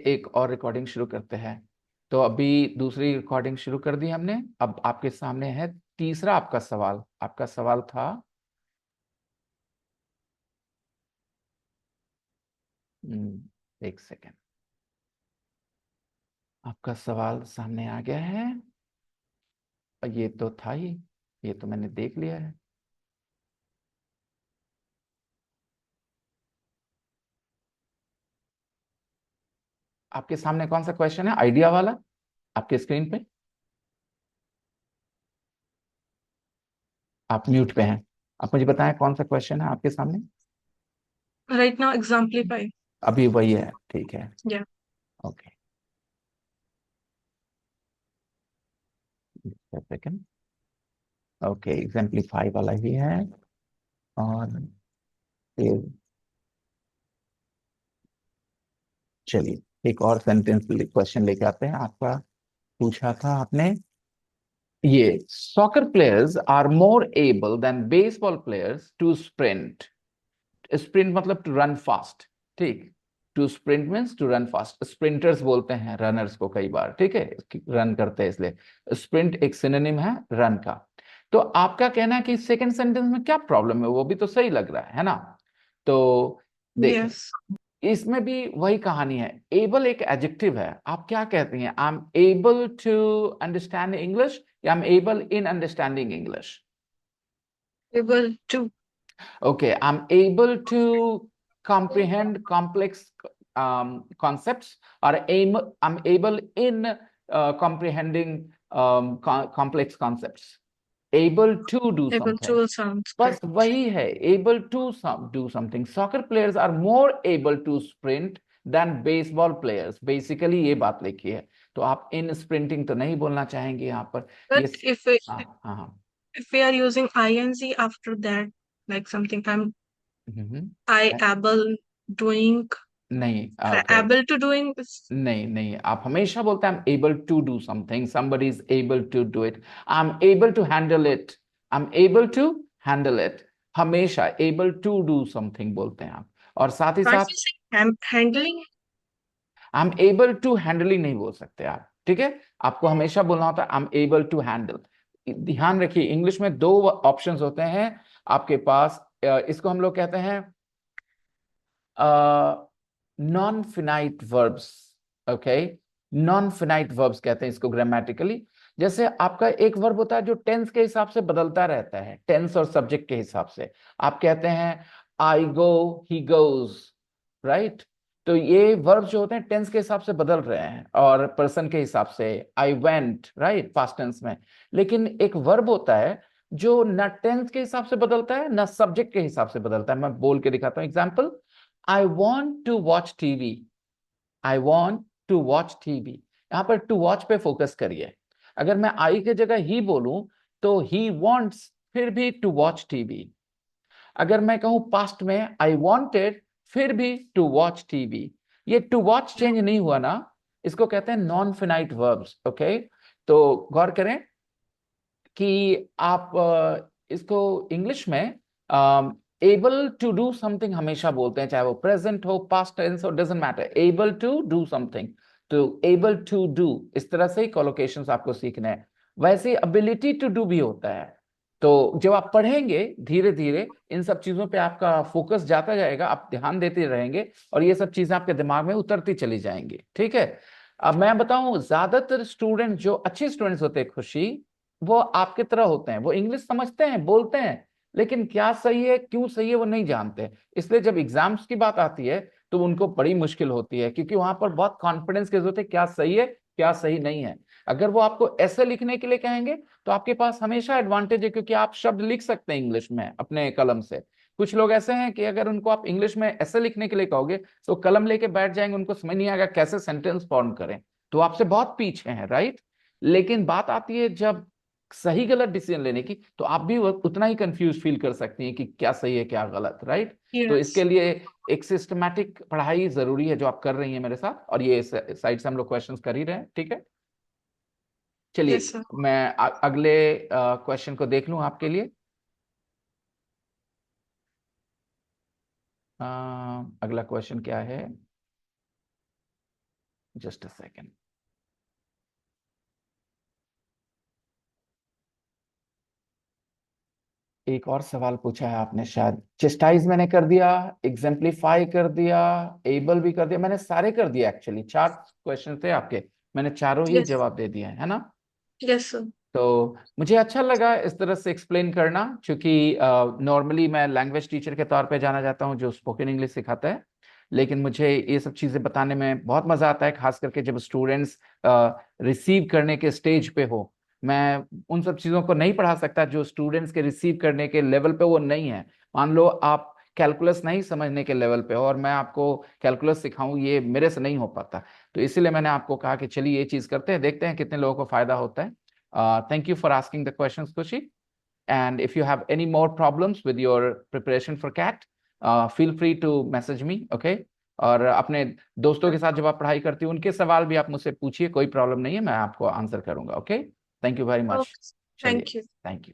एक और रिकॉर्डिंग शुरू करते हैं। तो अभी दूसरी रिकॉर्डिंग शुरू कर दी हमने। अब आपके सामने है तीसरा आपका सवाल। आपका सवाल था, एक सेकेंड, आपका सवाल सामने आ गया है। ये तो था ही, ये तो मैंने देख लिया है। आपके सामने कौन सा क्वेश्चन है, आइडिया वाला, आपके स्क्रीन पे? आप म्यूट पे हैं। आप मुझे बताएं कौन सा क्वेश्चन है आपके सामने। Right now, exemplify. अभी वही है, ठीक है। Yeah. Okay, second. Okay, exemplify वाला ही है। और फिर चलिए एक और सेंटेंस क्वेश्चन लेके आते हैं। आपका पूछा था आपने, ये soccer players are more able than baseball players to sprint. Sprint मतलब टू रन फास्ट, ठीक। To sprint means to run fast. Sprinters बोलते हैं रनर्स को कई बार, ठीक है, रन करते हैं इसलिए। स्प्रिंट एक सिनोनिम है रन का। तो आपका कहना है कि सेकंड सेंटेंस में क्या प्रॉब्लम है, वो भी तो सही लग रहा है ना? तो देखें, Yes. इसमें भी वही कहानी है। एबल एक एडजेक्टिव है। आप क्या कहती हैं, I am able to understand English या I am able in understanding English? Able to. Okay, I'm able to comprehend complex concepts, or I'm able in comprehending complex concepts. Able to do Able something. to sounds बस correct. वही है, able to do something. Soccer players are more able to sprint than baseball players. Basically ये बात लिखी है। तो आप इन sprinting तो नहीं बोलना चाहेंगे यहाँ पर। But ये if we, हाँ हाँ हाँ। if we are using ing after that, like something hmm, I able doing, नहीं, okay, able to doing this. नहीं नहीं, आप हमेशा बोलते हैं I am able to do something, somebody is able to do it, I am able to handle it, I am able to handle it. हमेशा able to do something बोलते हैं आप। और साथ ही Can't साथ we say handling? I am able to handle ही नहीं बोल सकते आप, ठीक है। आपको हमेशा बोलना होता है I am able to handle. ध्यान रखिए, इंग्लिश में दो ऑप्शंस होते हैं आपके पास। इसको हम लोग कहते हैं non finite verbs. Okay, non finite verbs कहते हैं इसको ग्रामेटिकली। जैसे आपका एक वर्ब होता है जो टेंस के हिसाब से बदलता रहता है, टेंस और सब्जेक्ट के हिसाब से। आप कहते हैं आई गो, ही गोज, राइट। तो ये वर्ब जो होते हैं टेंस के हिसाब से बदल रहे हैं और पर्सन के हिसाब से। I went, right, past tense में। लेकिन एक वर्ब होता है जो ना टेंस के हिसाब से बदलता है ना सब्जेक्ट के हिसाब से बदलता है। मैं बोल के दिखाता हूँ example. I want to watch TV. I want to watch TV. यहां पर टू वॉच पे फोकस करिए। अगर मैं आई की जगह ही बोलूं तो ही वॉन्ट्स, फिर भी टू वॉच टीवी। अगर मैं कहूं पास्ट में आई वॉन्टेड, फिर भी टू वॉच टीवी। ये टू वॉच चेंज नहीं हुआ ना, इसको कहते हैं नॉन फिनाइट वर्ब्स। ओके, तो गौर करें कि आप इसको इंग्लिश में एबल टू डू समथिंग हमेशा बोलते हैं, चाहे वो प्रेजेंट हो, पास्ट टेंस हो, doesn't matter, able to do something. तो एबल टू डू, इस तरह से ही कोलोकेशंस आपको सीखने हैं। वैसे एबिलिटी टू डू भी होता है। तो जब आप पढ़ेंगे धीरे धीरे इन सब चीजों पे आपका फोकस जाता जाएगा, आप ध्यान देते रहेंगे और ये सब चीजें आपके दिमाग में उतरती चली जाएंगी, ठीक है। अब मैं बताऊं, ज्यादातर स्टूडेंट जो अच्छे स्टूडेंट्स होते हैं खुशी, वो आपकी तरह होते हैं। वो इंग्लिश समझते हैं, बोलते हैं, लेकिन क्या सही है क्यों सही है वो नहीं जानते। इसलिए जब एग्जाम्स की बात आती है तो उनको बड़ी मुश्किल होती है, क्योंकि वहां पर बहुत कॉन्फिडेंस की जरूरत है क्या सही है क्या सही नहीं है। अगर वो आपको ऐसे लिखने के लिए कहेंगे तो आपके पास हमेशा एडवांटेज है, क्योंकि आप शब्द लिख सकते हैं इंग्लिश में अपने कलम से। कुछ लोग ऐसे हैं कि अगर उनको आप इंग्लिश में ऐसे लिखने के लिए कहोगे तो कलम लेके बैठ जाएंगे, उनको समझ नहीं आएगा कैसे सेंटेंस फॉर्म करें। तो आपसे बहुत पीछे हैं, राइट। लेकिन बात आती है जब सही गलत डिसीजन लेने की, तो आप भी उतना ही कंफ्यूज फील कर सकती हैं कि क्या सही है क्या गलत, राइट। तो इसके Yes. लिए एक सिस्टमैटिक पढ़ाई जरूरी है जो आप कर रही हैं मेरे साथ, और ये साइड से हम लोग क्वेश्चंस कर ही रहे हैं, ठीक है। Yes, चलिए sir. मैं अगले क्वेश्चन को देख लूं आपके लिए। अ, अगला क्वेश्चन क्या है? Just a second. एक और सवाल पूछा है आपने शायद, चेस्टाइज मैंने कर दिया, एग्जेम्पलीफाई कर दिया, एबल भी कर दिया, मैंने सारे कर दिया एक्चुअली। 4 क्वेश्चन थे आपके, मैंने चारों ही Yes. जवाब दे दिए हैं, है ना? Yes, sir. तो मुझे अच्छा लगा इस तरह से एक्सप्लेन करना, क्योंकि नॉर्मली मैं लैंग्वेज टीचर के तौर पे जाना जाता हूँ जो स्पोकन इंग्लिश सिखाता है, लेकिन मुझे ये सब चीज़ें बताने में बहुत मज़ा आता है, खास करके जब स्टूडेंट्स रिसीव करने के स्टेज पे हो। मैं उन सब चीज़ों को नहीं पढ़ा सकता जो स्टूडेंट्स के रिसीव करने के लेवल पे वो नहीं है। मान लो आप कैलकुलस नहीं समझने के लेवल पे हो और मैं आपको कैलकुलस सिखाऊं, ये मेरे से नहीं हो पाता। तो इसीलिए मैंने आपको कहा कि चलिए ये चीज़ करते हैं, देखते हैं कितने लोगों को फायदा होता है। Thank you for asking the questions, Kushi. And if you have any more problems with your preparation for CAT, feel free to message me, okay? और अपने दोस्तों के साथ जब आप पढ़ाई करती हो उनके सवाल भी आप मुझसे पूछिए, कोई प्रॉब्लम नहीं है, मैं आपको आंसर करूंगा, okay? Thank you very much. Okay. चलिए, Thank you. Thank you.